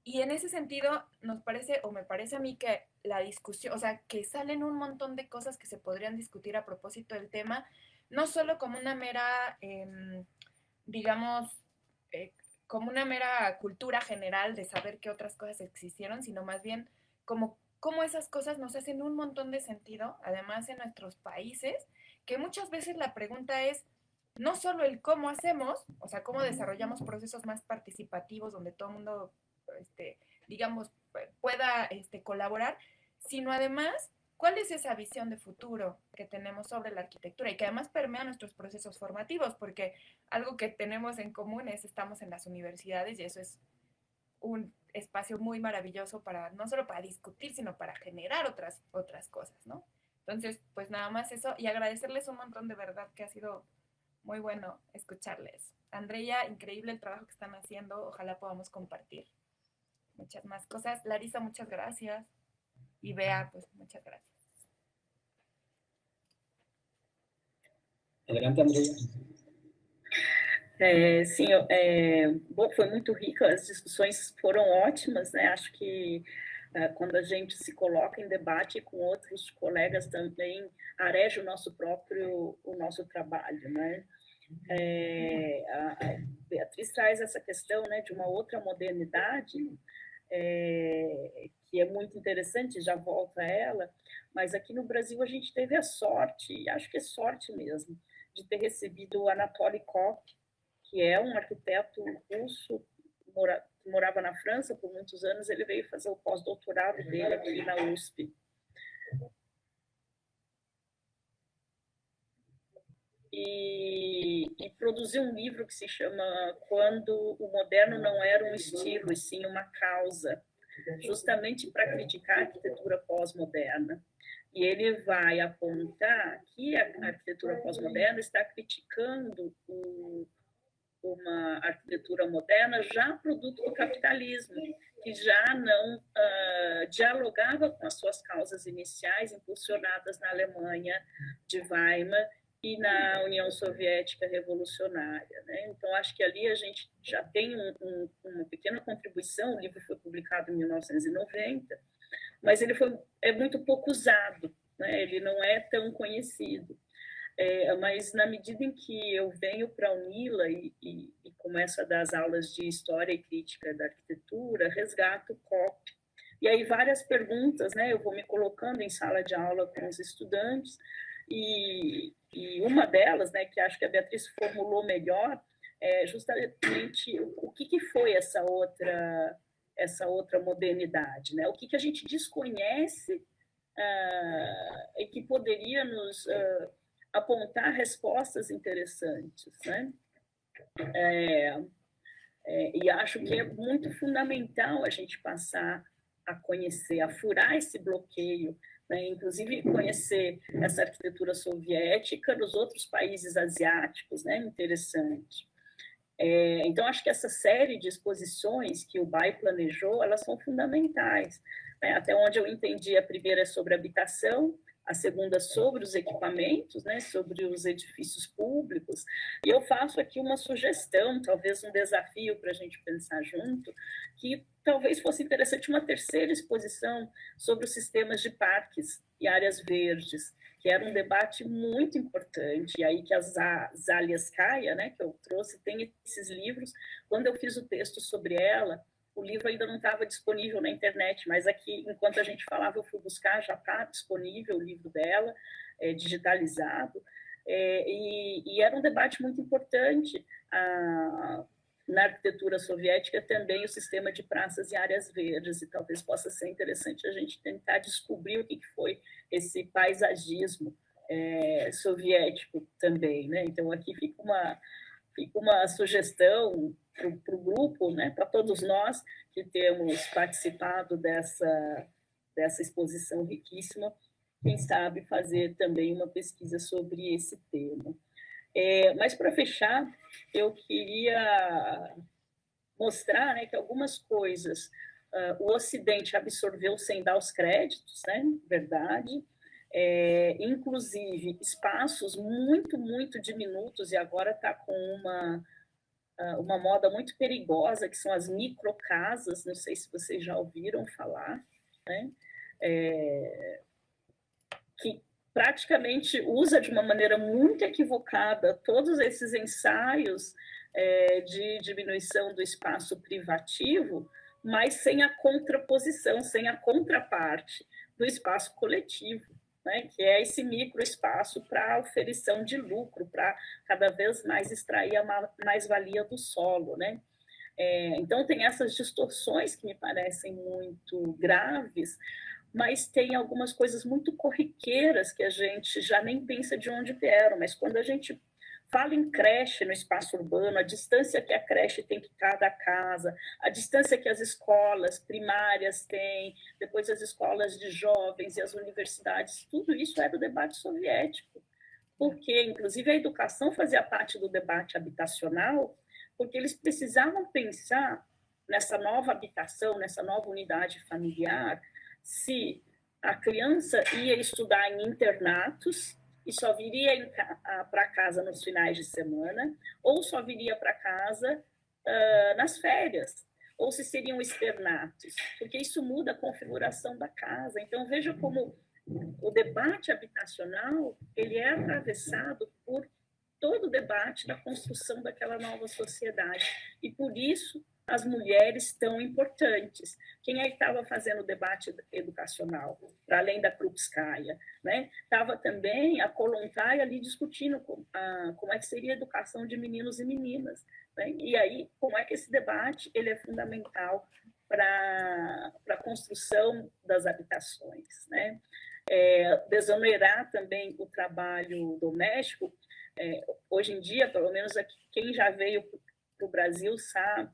Speaker 2: Y en ese sentido, nos parece, o me parece a mí que la discusión, o sea, que salen un montón de cosas que se podrían discutir a propósito del tema, no solo como una mera, digamos, eh, como una mera cultura general de saber qué otras cosas existieron, sino más bien como cómo esas cosas nos hacen un montón de sentido, además en nuestros países, que muchas veces la pregunta es no solo el cómo hacemos, o sea, cómo desarrollamos procesos más participativos donde todo el mundo, digamos, pueda colaborar, sino además cuál es esa visión de futuro que tenemos sobre la arquitectura y que además permea nuestros procesos formativos, porque algo que tenemos en común es estamos en las universidades y eso es un espacio muy maravilloso para no solo para discutir, sino para generar otras cosas, ¿no? Entonces, pues nada más eso y agradecerles un montón de verdad que ha sido muy bueno escucharles. Andrea, increíble el trabajo que están haciendo, ojalá podamos compartir muchas más cosas. Larisa, muchas gracias. Y Bea, pues muchas gracias.
Speaker 3: Adelante, Andrea.
Speaker 1: Sim, bom, foi muito rica, as discussões foram ótimas, né? Acho que quando a gente se coloca em debate com outros colegas também areja o nosso trabalho, né? A Beatriz traz essa questão, né, de uma outra modernidade, que é muito interessante, já volto a ela, mas aqui no Brasil a gente teve a sorte, e acho que é sorte mesmo, de ter recebido o Anatoly Koch, que é um arquiteto russo que morava na França por muitos anos. Ele veio fazer o pós-doutorado dele aqui na USP. E produziu um livro que se chama Quando o Moderno Não Era um Estilo, e sim uma causa, justamente para criticar a arquitetura pós-moderna. E ele vai apontar que a arquitetura pós-moderna está criticando uma arquitetura moderna já produto do capitalismo, que já não dialogava com as suas causas iniciais, impulsionadas na Alemanha de Weimar e na União Soviética revolucionária, né? Então, acho que ali a gente já tem uma pequena contribuição. O livro foi publicado em 1990, mas ele é muito pouco usado, né? Ele não é tão conhecido. Mas na medida em que eu venho para a UNILA e começo a dar as aulas de História e Crítica da Arquitetura, resgato o Koch. E aí várias perguntas, né? Eu vou me colocando em sala de aula com os estudantes, e uma delas, né, que acho que a Beatriz formulou melhor, é justamente o que foi essa outra modernidade, né? O que a gente desconhece e que poderia nos apontar respostas interessantes, né? E acho que é muito fundamental a gente passar a conhecer, a furar esse bloqueio, né? Inclusive conhecer essa arquitetura soviética nos outros países asiáticos, né? Interessante. Então, acho que essa série de exposições que o BAI planejou, elas são fundamentais, né? Até onde eu entendi, a primeira é sobre habitação, a segunda sobre os equipamentos, né, sobre os edifícios públicos. E eu faço aqui uma sugestão, talvez um desafio para a gente pensar junto, que talvez fosse interessante uma terceira exposição sobre os sistemas de parques e áreas verdes, que era um debate muito importante. E aí que a Zalewskaja, né, que eu trouxe, tem esses livros. Quando eu fiz o texto sobre ela, o livro ainda não estava disponível na internet, mas aqui, enquanto a gente falava, eu fui buscar, já está disponível o livro dela, digitalizado, e era um debate muito importante. Na arquitetura soviética também o sistema de praças e áreas verdes, e talvez possa ser interessante a gente tentar descobrir o que foi esse paisagismo soviético também, né? Então, aqui fica uma sugestão para o grupo, né, para todos nós que temos participado dessa exposição riquíssima, quem sabe fazer também uma pesquisa sobre esse tema. Mas, para fechar, eu queria mostrar, né, que algumas coisas o Ocidente absorveu sem dar os créditos, né, verdade, inclusive espaços muito, muito diminutos, e agora está com uma moda muito perigosa, que são as microcasas, não sei se vocês já ouviram falar, né? Que praticamente usa de uma maneira muito equivocada todos esses ensaios de diminuição do espaço privativo, mas sem a contraposição, sem a contraparte do espaço coletivo, né, que é esse microespaço para oferição de lucro, para cada vez mais extrair a mais-valia do solo, né? Então, tem essas distorções que me parecem muito graves, mas tem algumas coisas muito corriqueiras que a gente já nem pensa de onde vieram, mas quando a gente fala em creche no espaço urbano, a distância que a creche tem que estar da casa, a distância que as escolas primárias têm, depois as escolas de jovens e as universidades, tudo isso era do debate soviético, porque, inclusive, a educação fazia parte do debate habitacional, porque eles precisavam pensar nessa nova habitação, nessa nova unidade familiar, se a criança ia estudar em internatos e só viria para casa nos finais de semana, ou só viria para casa nas férias, ou se seriam externatos, porque isso muda a configuração da casa. Então, veja como o debate habitacional ele é atravessado por todo o debate da construção daquela nova sociedade. E, por isso, as mulheres tão importantes. Quem é que estava fazendo o debate educacional, para além da Krupskaya? Né? Estava também a Kollontai ali discutindo como é que seria a educação de meninos e meninas. Né? E aí, como é que esse debate ele é fundamental para a construção das habitações. Né? Desonerar também o trabalho doméstico. Hoje em dia, pelo menos aqui, quem já veio para o Brasil sabe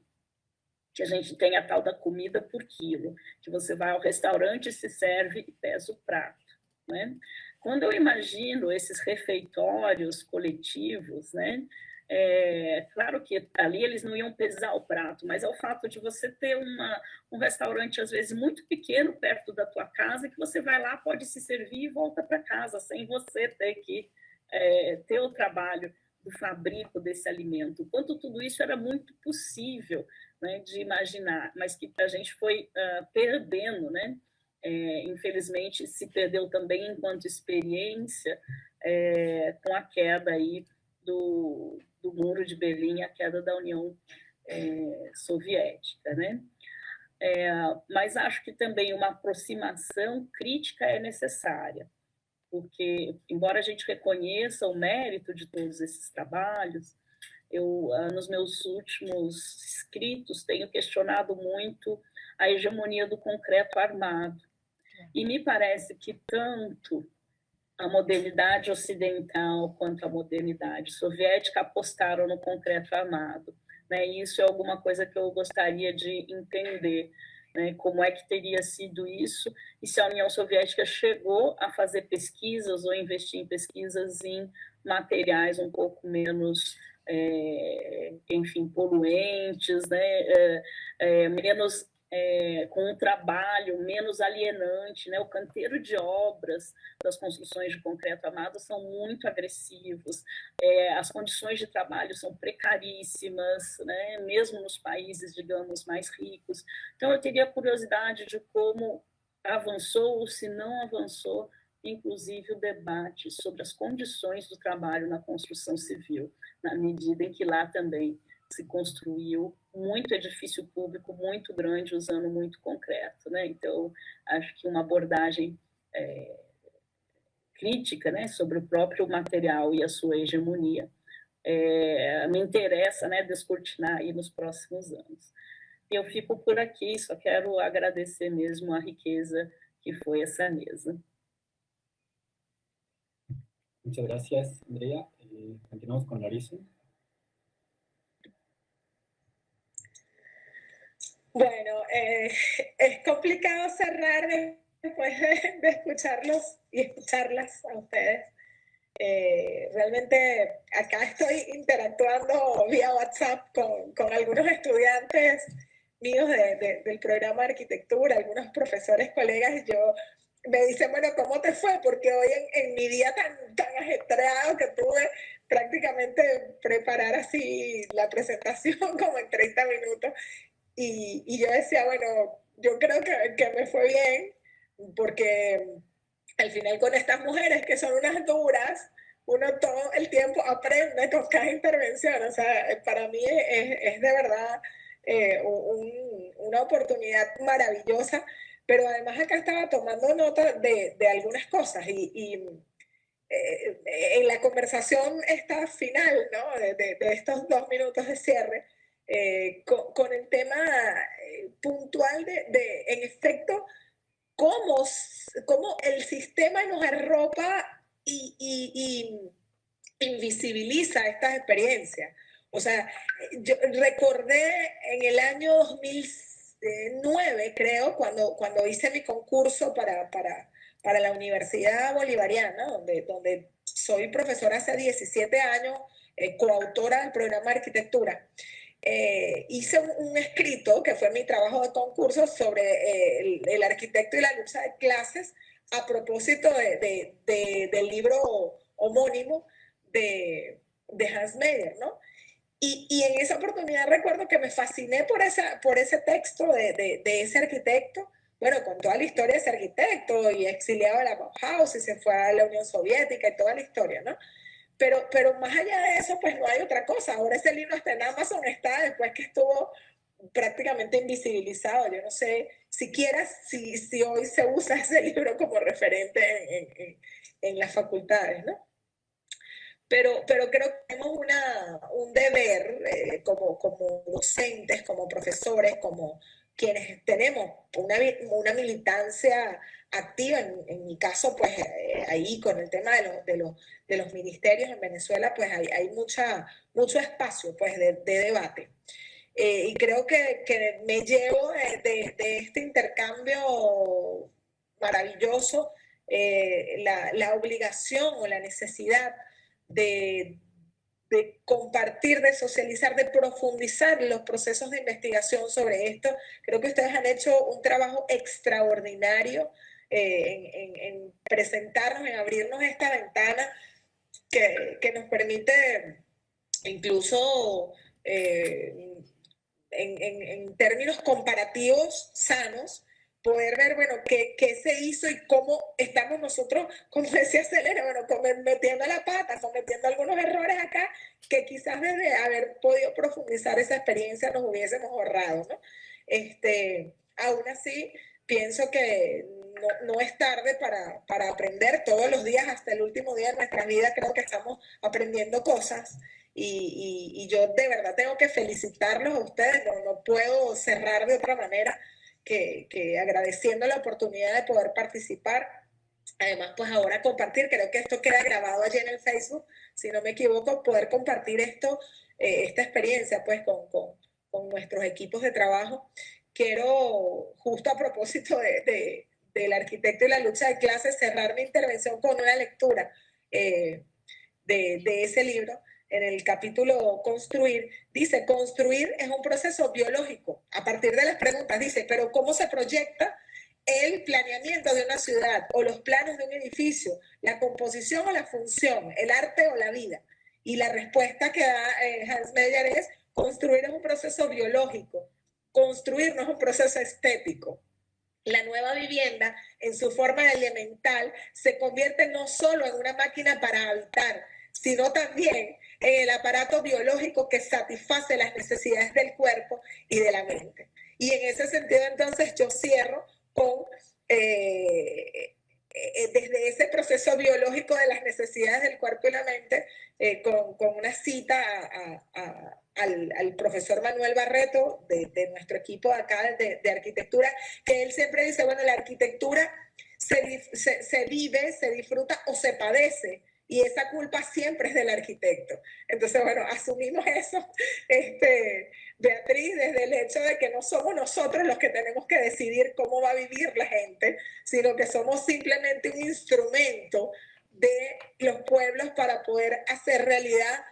Speaker 1: que a gente tem a tal da comida por quilo, que você vai ao restaurante, se serve e pesa o prato. Né? Quando eu imagino esses refeitórios coletivos, né, claro que ali eles não iam pesar o prato, mas é o fato de você ter um restaurante, às vezes, muito pequeno perto da tua casa, que você vai lá, pode se servir e volta para casa, sem você ter que ter o trabalho do fabrico desse alimento. Quanto tudo isso era muito possível, né, de imaginar, mas que a gente foi perdendo, né? Infelizmente, se perdeu também enquanto experiência com a queda aí do Muro de Berlim, a queda da União Soviética, né? Mas acho que também uma aproximação crítica é necessária, porque, embora a gente reconheça o mérito de todos esses trabalhos, eu, nos meus últimos escritos, tenho questionado muito a hegemonia do concreto armado. E me parece que tanto a modernidade ocidental quanto a modernidade soviética apostaram no concreto armado. Né? E isso é alguma coisa que eu gostaria de entender, né? Como é que teria sido isso, e se a União Soviética chegou a fazer pesquisas ou investir em pesquisas em materiais um pouco menos, enfim, poluentes, né? Menos com um trabalho menos alienante, né? O canteiro de obras das construções de concreto armado são muito agressivos, as condições de trabalho são precaríssimas, né? Mesmo nos países, digamos, mais ricos. Então, eu teria curiosidade de como avançou ou se não avançou, inclusive, o debate sobre as condições do trabalho na construção civil, na medida em que lá também se construiu muito edifício público muito grande, usando muito concreto. Né? Então, acho que uma abordagem crítica, né, sobre o próprio material e a sua hegemonia me interessa, né, descortinar aí nos próximos anos. E eu fico por aqui, só quero agradecer mesmo a riqueza que foi essa mesa.
Speaker 3: Muchas gracias, Andrea. Continuamos con Larissa.
Speaker 6: Bueno, es complicado cerrar después de escucharlos y escucharlas a ustedes. Realmente acá estoy interactuando vía WhatsApp con algunos estudiantes míos del programa de arquitectura, algunos profesores, colegas, y me dicen, bueno, ¿cómo te fue? Porque hoy en mi día tan ajetreado que tuve prácticamente preparar así la presentación como en 30 minutos. Y yo decía, bueno, yo creo que me fue bien, porque al final con estas mujeres que son unas duras, uno todo el tiempo aprende con cada intervención. O sea, para mí es de verdad una oportunidad maravillosa, pero además acá estaba tomando nota de algunas cosas y en la conversación esta final, ¿no? de estos 2 minutos de cierre, con el tema puntual de, en efecto, cómo el sistema nos arropa y invisibiliza estas experiencias. O sea, yo recordé en el año 2009, creo, cuando hice mi concurso para la Universidad Bolivariana, donde soy profesora hace 17 años, coautora del programa de arquitectura. Hice un escrito que fue mi trabajo de concurso sobre el arquitecto y la lucha de clases a propósito del libro homónimo de Hans Meyer, ¿no? Y en esa oportunidad recuerdo que me fasciné por ese texto de ese arquitecto, bueno, con toda la historia de ese arquitecto, y exiliado de la Bauhaus y se fue a la Unión Soviética y toda la historia, ¿no? Pero más allá de eso, pues no hay otra cosa. Ahora ese libro hasta en Amazon está, después que estuvo prácticamente invisibilizado. Yo no sé siquiera si hoy se usa ese libro como referente en las facultades, ¿no? Pero creo que tenemos un deber como docentes, como profesores, como quienes tenemos una militancia activa, en mi caso, pues ahí con el tema de los ministerios en Venezuela, pues hay mucho espacio pues, de debate. Y creo que me llevo de este intercambio maravilloso la obligación o la necesidad de compartir, de socializar, de profundizar los procesos de investigación sobre esto. Creo que ustedes han hecho un trabajo extraordinario en presentarnos, en abrirnos esta ventana que nos permite incluso en términos comparativos sanos, poder ver, bueno, qué se hizo y cómo estamos nosotros, como decía Selena, bueno, metiendo la pata, cometiendo algunos errores acá, que quizás desde haber podido profundizar esa experiencia nos hubiésemos ahorrado, ¿no? Aún así, pienso que no es tarde para aprender todos los días, hasta el último día de nuestra vida, creo que estamos aprendiendo cosas. Y yo de verdad tengo que felicitarlos a ustedes, no puedo cerrar de otra manera que agradeciendo la oportunidad de poder participar. Además, pues ahora compartir, creo que esto queda grabado allí en el Facebook, si no me equivoco, poder compartir esta experiencia pues con nuestros equipos de trabajo. Quiero, justo a propósito del arquitecto y la lucha de clases, cerrar mi intervención con una lectura de ese libro. En el capítulo Construir, dice, construir es un proceso biológico. A partir de las preguntas, dice, pero ¿cómo se proyecta el planeamiento de una ciudad o los planos de un edificio, la composición o la función, el arte o la vida? Y la respuesta que da Hans Meyer es, construir es un proceso biológico, construir no es un proceso estético. La nueva vivienda, en su forma elemental, se convierte no solo en una máquina para habitar, sino también en el aparato biológico que satisface las necesidades del cuerpo y de la mente. Y en ese sentido, entonces, yo cierro con, desde ese proceso biológico de las necesidades del cuerpo y la mente, con una cita al profesor Manuel Barreto, de nuestro equipo acá de arquitectura, que él siempre dice, bueno, la arquitectura se vive, se disfruta o se padece, y esa culpa siempre es del arquitecto. Entonces, bueno, asumimos eso, Beatriz, desde el hecho de que no somos nosotros los que tenemos que decidir cómo va a vivir la gente, sino que somos simplemente un instrumento de los pueblos para poder hacer realidad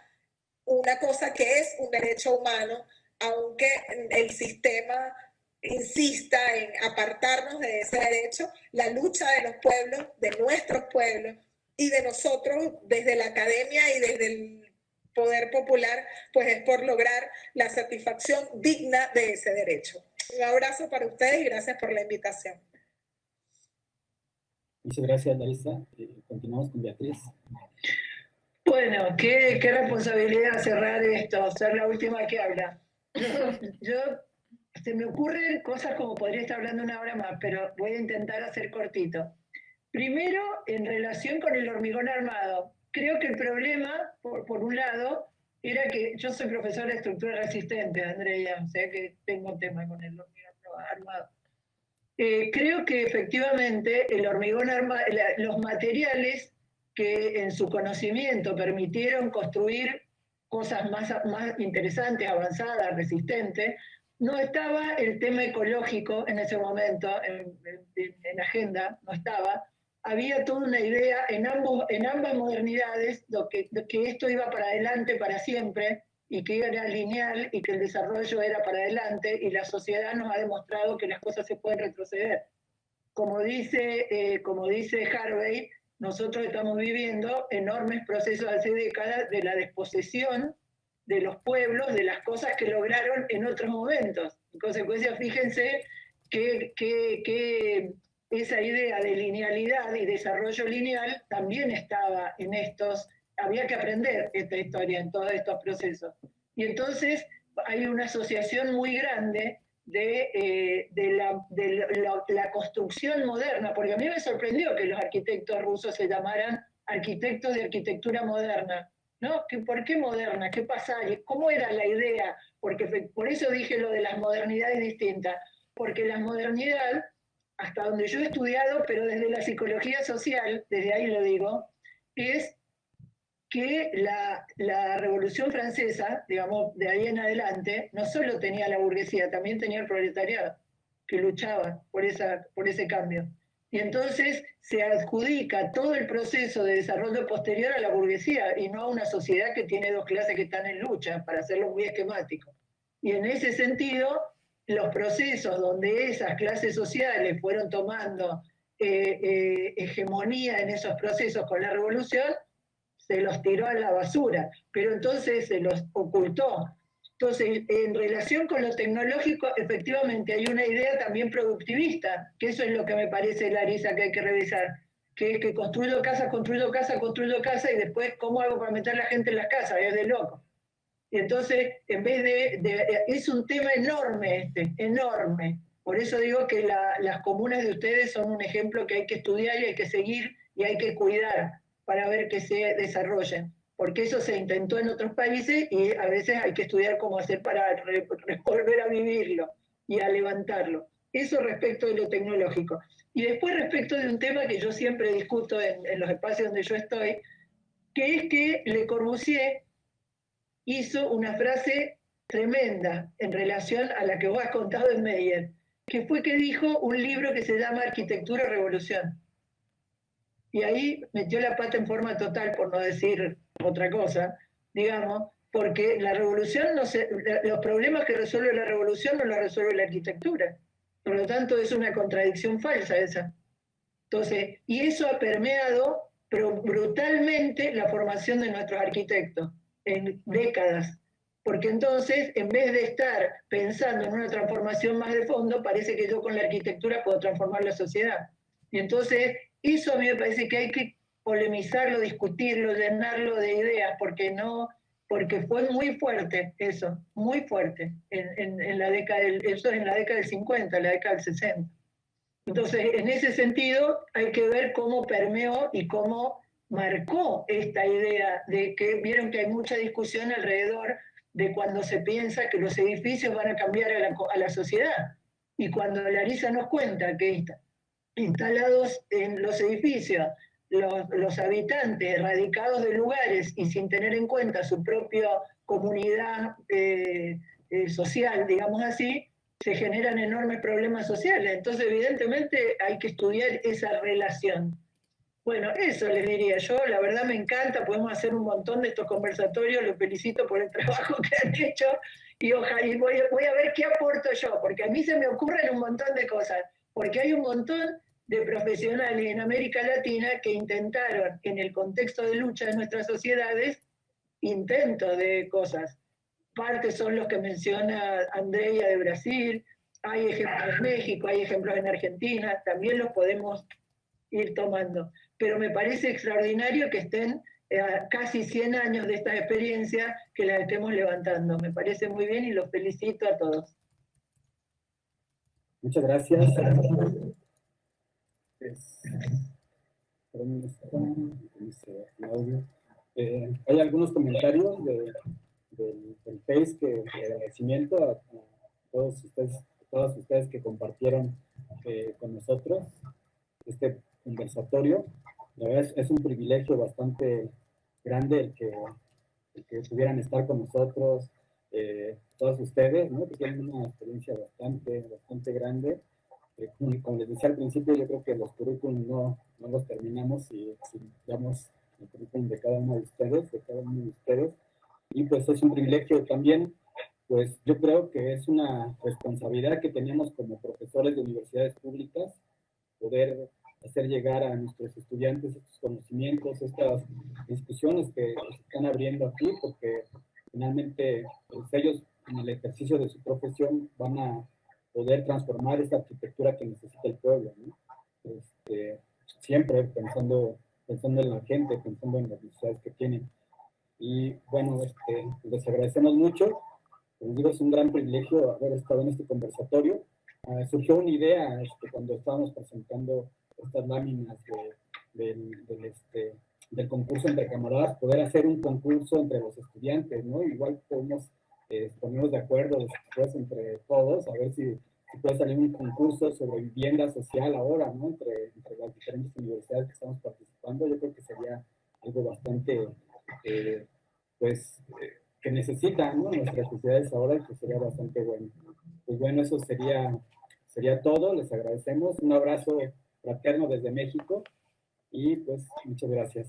Speaker 6: una cosa que es un derecho humano, aunque el sistema insista en apartarnos de ese derecho. La lucha de los pueblos, de nuestros pueblos y de nosotros desde la academia y desde el poder popular, pues es por lograr la satisfacción digna de ese derecho. Un abrazo para ustedes y gracias por la invitación.
Speaker 3: Muchas gracias, Larissa. Continuamos con Beatriz.
Speaker 4: Bueno, qué responsabilidad cerrar esto, ser la última que habla. Se me ocurren cosas como podría estar hablando una hora más, pero voy a intentar hacer cortito. Primero, en relación con el hormigón armado, creo que el problema, por un lado, era que yo soy profesora de estructura resistente, Andrea, o sea que tengo un tema con el hormigón armado. Creo que efectivamente el hormigón armado, los materiales que en su conocimiento permitieron construir cosas más interesantes, avanzadas, resistentes, no estaba el tema ecológico en ese momento en agenda, no estaba. Había toda una idea en ambas modernidades de que esto iba para adelante para siempre y que era lineal y que el desarrollo era para adelante, y la sociedad nos ha demostrado que las cosas se pueden retroceder. Como dice Harvey, nosotros estamos viviendo enormes procesos hace décadas de la desposesión de los pueblos de las cosas que lograron en otros momentos. En consecuencia, fíjense que esa idea de linealidad y desarrollo lineal también estaba en había que aprender esta historia en todos estos procesos. Y entonces, hay una asociación muy grande de la construcción moderna, porque a mí me sorprendió que los arquitectos rusos se llamaran arquitectos de arquitectura moderna, ¿no? ¿Por qué moderna? ¿Qué pasaba? ¿Cómo era la idea? Porque por eso dije lo de las modernidades distintas, porque la modernidad, hasta donde yo he estudiado, pero desde la psicología social, desde ahí lo digo, es que la Revolución Francesa, digamos, de ahí en adelante, no solo tenía la burguesía, también tenía el proletariado, que luchaba por ese cambio. Y entonces se adjudica todo el proceso de desarrollo posterior a la burguesía y no a una sociedad que tiene dos clases que están en lucha, para hacerlo muy esquemático. Y en ese sentido, los procesos donde esas clases sociales fueron tomando hegemonía en esos procesos con la revolución, se los tiró a la basura, pero entonces se los ocultó. Entonces, en relación con lo tecnológico, efectivamente hay una idea también productivista, que eso es lo que me parece, Larisa, que hay que revisar, que es que construyo casa, y después, ¿cómo hago para meter a la gente en las casas? Es de loco. Y entonces, en vez es un tema enorme enorme. Por eso digo que las comunas de ustedes son un ejemplo que hay que estudiar y hay que seguir y hay que cuidar para ver que se desarrollen. Porque eso se intentó en otros países y a veces hay que estudiar cómo hacer para volver a vivirlo y a levantarlo. Eso respecto de lo tecnológico. Y después respecto de un tema que yo siempre discuto en los espacios donde yo estoy, que es que Le Corbusier hizo una frase tremenda en relación a la que vos has contado en Meyer, que fue que dijo un libro que se llama Arquitectura Revolución. Y ahí metió la pata en forma total, por no decir otra cosa, digamos, porque la revolución los problemas que resuelve la revolución no los resuelve la arquitectura. Por lo tanto, es una contradicción falsa esa. Entonces, y eso ha permeado brutalmente la formación de nuestros arquitectos en décadas. Porque entonces, en vez de estar pensando en una transformación más de fondo, parece que yo con la arquitectura puedo transformar la sociedad. Y entonces, eso a mí me parece que hay que polemizarlo, discutirlo, llenarlo de ideas, porque fue muy fuerte eso, muy fuerte, en la década eso es en la década del 50, la década del 60. Entonces, en ese sentido, hay que ver cómo permeó y cómo marcó esta idea de que vieron que hay mucha discusión alrededor de cuando se piensa que los edificios van a cambiar a la sociedad. Y cuando Larisa nos cuenta que instalados en los edificios, los habitantes radicados de lugares y sin tener en cuenta su propia comunidad social, digamos así, se generan enormes problemas sociales. Entonces, evidentemente, hay que estudiar esa relación. Bueno, eso les diría yo. La verdad me encanta, podemos hacer un montón de estos conversatorios. Los felicito por el trabajo que han hecho y voy a ver qué aporto yo, porque a mí se me ocurren un montón de cosas, porque hay un montón de profesionales en América Latina que intentaron, en el contexto de lucha de nuestras sociedades, intentos de cosas. Parte son los que menciona Andrea de Brasil, hay ejemplos en México, hay ejemplos en Argentina, también los podemos ir tomando. Pero me parece extraordinario que estén casi 100 años de esta experiencia, que la estemos levantando. Me parece muy bien y los felicito a todos.
Speaker 3: Muchas gracias. Hay algunos comentarios del Face de agradecimiento a todos ustedes que compartieron con nosotros este conversatorio. La verdad es un privilegio bastante grande el que pudieran estar con nosotros, todos ustedes, ¿no? Que tienen una experiencia bastante grande. Como les decía al principio, yo creo que los currículums no los terminamos si damos el currículum de cada uno de ustedes, y pues es un privilegio también. Pues yo creo que es una responsabilidad que tenemos como profesores de universidades públicas poder hacer llegar a nuestros estudiantes estos conocimientos, estas discusiones que se están abriendo aquí, porque finalmente pues, ellos en el ejercicio de su profesión van a poder transformar esta arquitectura que necesita el pueblo, ¿no? Siempre pensando en la gente, pensando en las necesidades que tienen. Y bueno, les agradecemos mucho. les digo, es un gran privilegio haber estado en este conversatorio. Surgió una idea cuando estábamos presentando estas láminas del concurso entre camaradas, poder hacer un concurso entre los estudiantes, ¿no? Igual podemos ponernos de acuerdo después entre todos, a ver si puede salir un concurso sobre vivienda social ahora, ¿no? Entre las diferentes universidades que estamos participando. Yo creo que sería algo bastante, que necesitan, ¿no? Nuestras sociedades ahora, y que sería bastante bueno. Pues bueno, eso sería todo. Les agradecemos. Un abrazo fraterno desde México y pues muchas gracias.